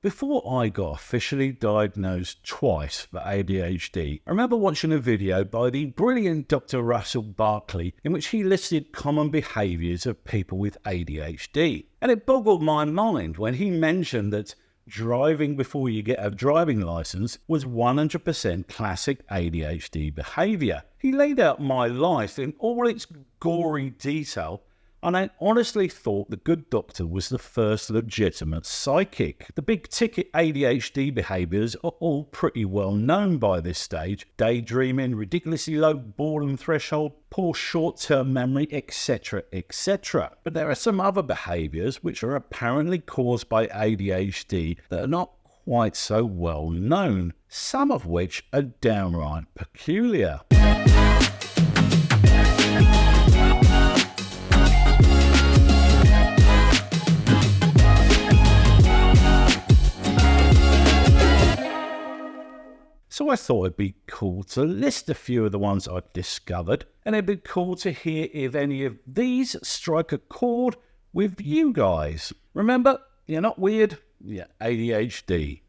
Before I got officially diagnosed twice for ADHD, I remember watching a video by the brilliant Dr. Russell Barkley in which he listed common behaviours of people with ADHD. And it boggled my mind when he mentioned that driving before you get a driving licence was 100% classic ADHD behaviour. He laid out my life in all its gory detail, and I honestly thought the good doctor was the first legitimate psychic. The big-ticket ADHD behaviours are all pretty well known by this stage. Daydreaming, ridiculously low boredom threshold, poor short-term memory, etc, etc. But there are some other behaviours which are apparently caused by ADHD that are not quite so well known, some of which are downright peculiar. So I thought it'd be cool to list a few of the ones I've discovered, and it'd be cool to hear if any of these strike a chord with you guys. Remember, you're not weird, you're ADHD.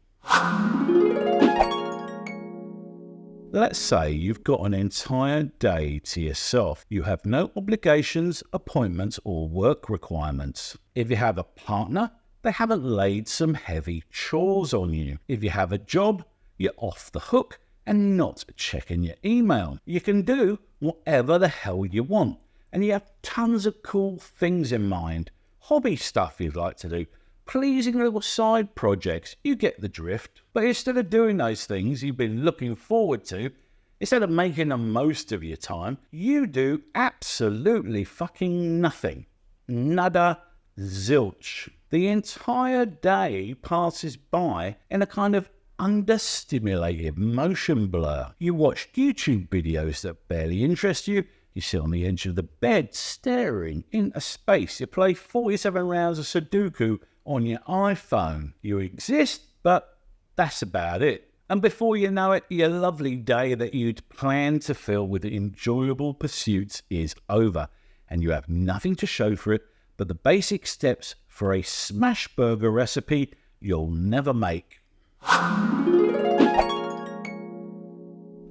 Let's say you've got an entire day to yourself. You have no obligations, appointments, or work requirements. If you have a partner, they haven't laid some heavy chores on you. If you have a job, you're off the hook and not checking your email. You can do whatever the hell you want, and you have tons of cool things in mind. Hobby stuff you'd like to do, pleasing little side projects, you get the drift. But instead of doing those things you've been looking forward to, instead of making the most of your time, you do absolutely fucking nothing. Nada zilch. The entire day passes by in a kind of understimulated motion blur. You watch YouTube videos that barely interest you. You sit on the edge of the bed staring into space. You play 47 rounds of Sudoku on your iPhone. You exist, but that's about it. And before you know it, your lovely day that you'd planned to fill with enjoyable pursuits is over, and you have nothing to show for it but the basic steps for a smash burger recipe you'll never make.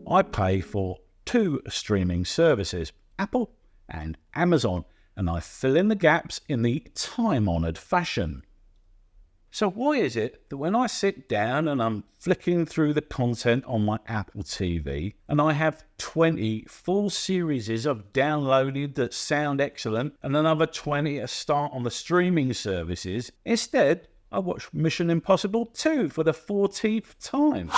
I pay for 2 streaming services, Apple and Amazon, and I fill in the gaps in the time-honoured fashion. So why is it that when I sit down and I'm flicking through the content on my Apple TV and I have 20 full series of downloaded that sound excellent and another 20 to start on the streaming services, instead I watch Mission Impossible 2 for the 14th time.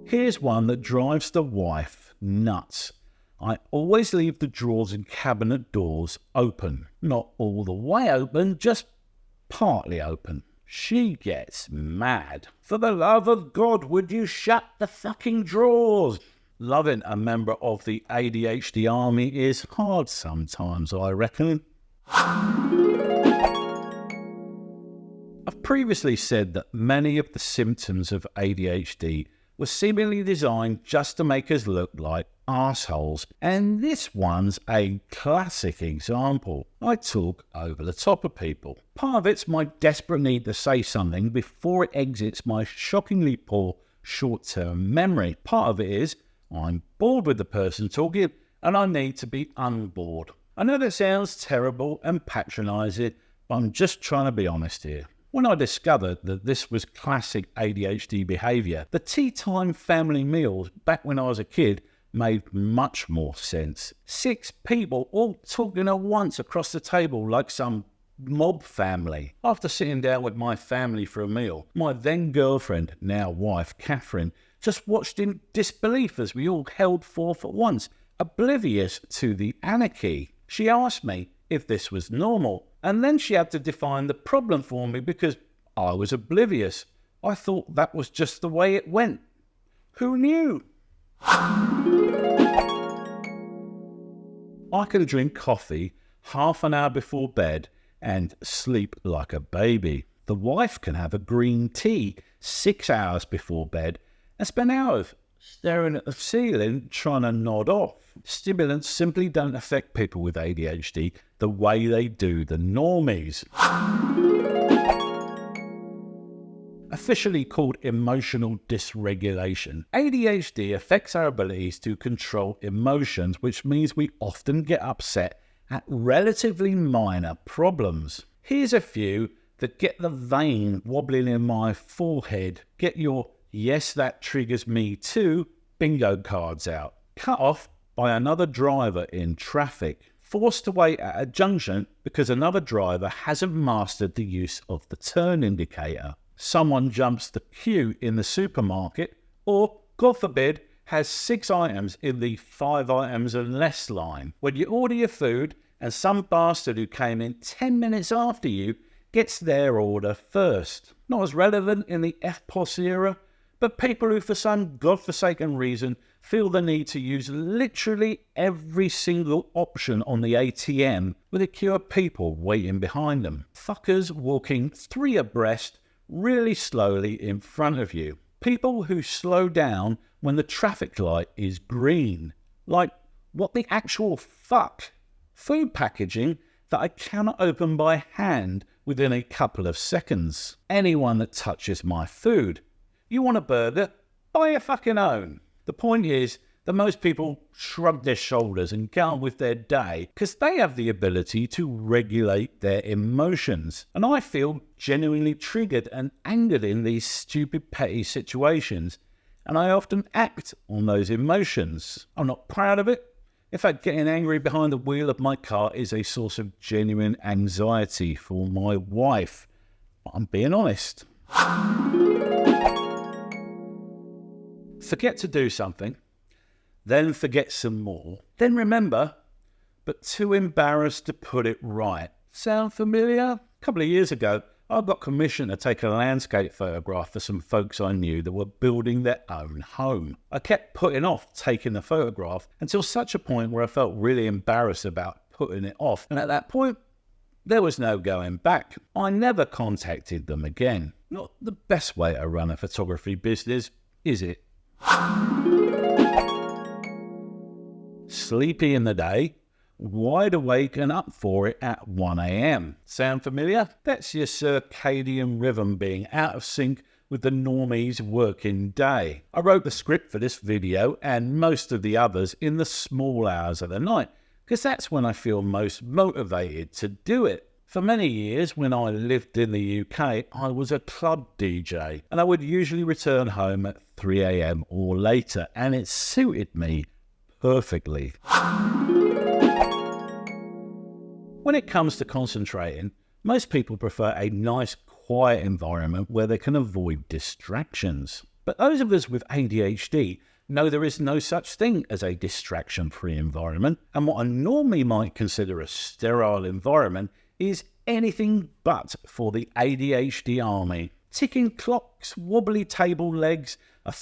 Here's one that drives the wife nuts. I always leave the drawers and cabinet doors open. Not all the way open, just partly open. She gets mad. For the love of God, would you shut the fucking drawers? Loving a member of the ADHD army is hard sometimes, I reckon. I've previously said that many of the symptoms of ADHD were seemingly designed just to make us look like assholes, and this one's a classic example. I talk over the top of people. Part of it's my desperate need to say something before it exits my shockingly poor short-term memory. Part of it is I'm bored with the person talking and I need to be unbored. I know that sounds terrible and patronising, but I'm just trying to be honest here. When I discovered that this was classic ADHD behaviour, the tea time family meals back when I was a kid made much more sense. 6 people all talking at once across the table like some mob family. After sitting down with my family for a meal, my then girlfriend, now wife, Catherine, just watched in disbelief as we all held forth at once, oblivious to the anarchy. She asked me if this was normal, and then she had to define the problem for me because I was oblivious. I thought that was just the way it went. Who knew? I can drink coffee half an hour before bed and sleep like a baby. The wife can have a green tea 6 hours before bed and spend hours staring at the ceiling trying to nod off. Stimulants simply don't affect people with ADHD the way they do the normies. officially called emotional dysregulation. ADHD affects our abilities to control emotions, which means we often get upset at relatively minor problems. Here's a few that get the vein wobbling in my forehead, get your "yes, that triggers me too" bingo cards out. Cut off by another driver in traffic. Forced to wait at a junction because another driver hasn't mastered the use of the turn indicator. Someone jumps the queue in the supermarket, or, God forbid, has 6 items in the 5 items and less line. When you order your food and some bastard who came in 10 minutes after you gets their order first. Not as relevant in the Ep.24 era, but people who for some godforsaken reason feel the need to use literally every single option on the ATM with a queue of people waiting behind them. Fuckers walking 3 abreast really slowly in front of you. People who slow down when the traffic light is green. Like, what the actual fuck? Food packaging that I cannot open by hand within a couple of seconds. Anyone that touches my food. You want a burger? Buy your fucking own. The point is that most people shrug their shoulders and get on with their day because they have the ability to regulate their emotions. And I feel genuinely triggered and angered in these stupid, petty situations. And I often act on those emotions. I'm not proud of it. In fact, getting angry behind the wheel of my car is a source of genuine anxiety for my wife. I'm being honest. Forget to do something, then forget some more, then remember, but too embarrassed to put it right. Sound familiar? A couple of years ago, I got commissioned to take a landscape photograph for some folks I knew that were building their own home. I kept putting off taking the photograph until such a point where I felt really embarrassed about putting it off. And at that point, there was no going back. I never contacted them again. Not the best way to run a photography business, is it? Sleepy in the day, wide awake and up for it at 1 a.m. Sound familiar? That's your circadian rhythm being out of sync with the normie's working day. I wrote the script for this video and most of the others in the small hours of the night, because that's when I feel most motivated to do it. For many years, when I lived in the UK, I was a club DJ, and I would usually return home at 3 a.m. or later, and it suited me perfectly. When it comes to concentrating, most people prefer a nice, quiet environment where they can avoid distractions. But those of us with ADHD know there is no such thing as a distraction-free environment, and what I normally might consider a sterile environment is anything but for the ADHD army. Ticking clocks, wobbly table legs, a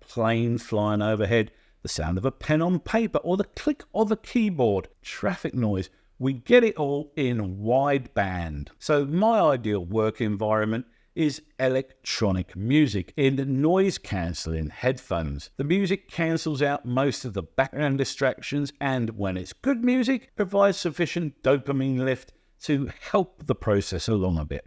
plane flying overhead, the sound of a pen on paper, or the click of a keyboard, traffic noise. We get it all in wideband. So my ideal work environment is electronic music in noise-cancelling headphones. The music cancels out most of the background distractions, and when it's good music, provides sufficient dopamine lift to help the process along a bit.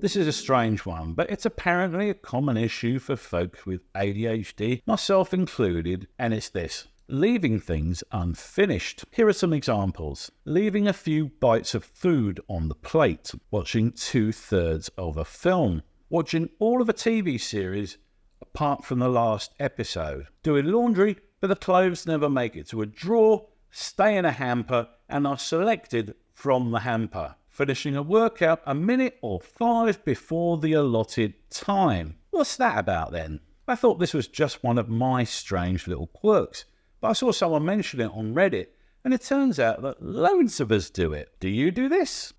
This is a strange one, but it's apparently a common issue for folk with ADHD, myself included, and it's this: leaving things unfinished. Here are some examples. Leaving a few bites of food on the plate, watching 2/3 of a film, watching all of a TV series apart from the last episode, doing laundry but the clothes never make it to a drawer, stay in a hamper and are selected from the hamper, finishing a workout a minute or 5 before the allotted time. What's that about then? I thought this was just one of my strange little quirks, but I saw someone mention it on Reddit, and it turns out that loads of us do it. Do you do this?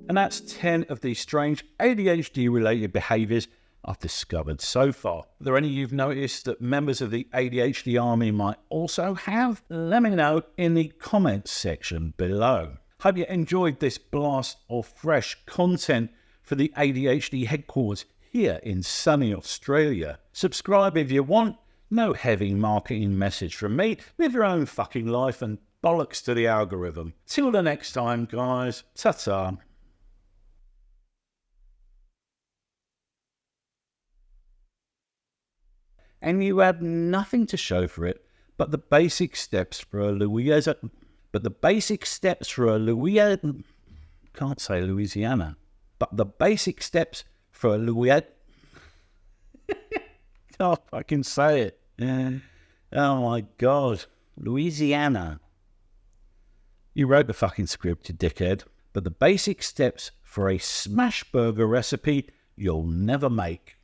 And that's 10 of the strange ADHD-related behaviours I've discovered so far. Are there any you've noticed that members of the ADHD army might also have? Let me know in the comments section below. Hope you enjoyed this blast of fresh content for the ADHD headquarters here in sunny Australia. Subscribe if you want. No heavy marketing message from me. Live your own fucking life and bollocks to the algorithm. Till the next time, guys. Ta-ta. And you have nothing to show for it but the basic steps for a Louisiana. But the basic steps for a Louisiana. Can't say Louisiana. But the basic steps for a Louisiana. Can't fucking say it. Oh my God. Louisiana. You wrote the fucking script, you dickhead. But the basic steps for a smash burger recipe you'll never make.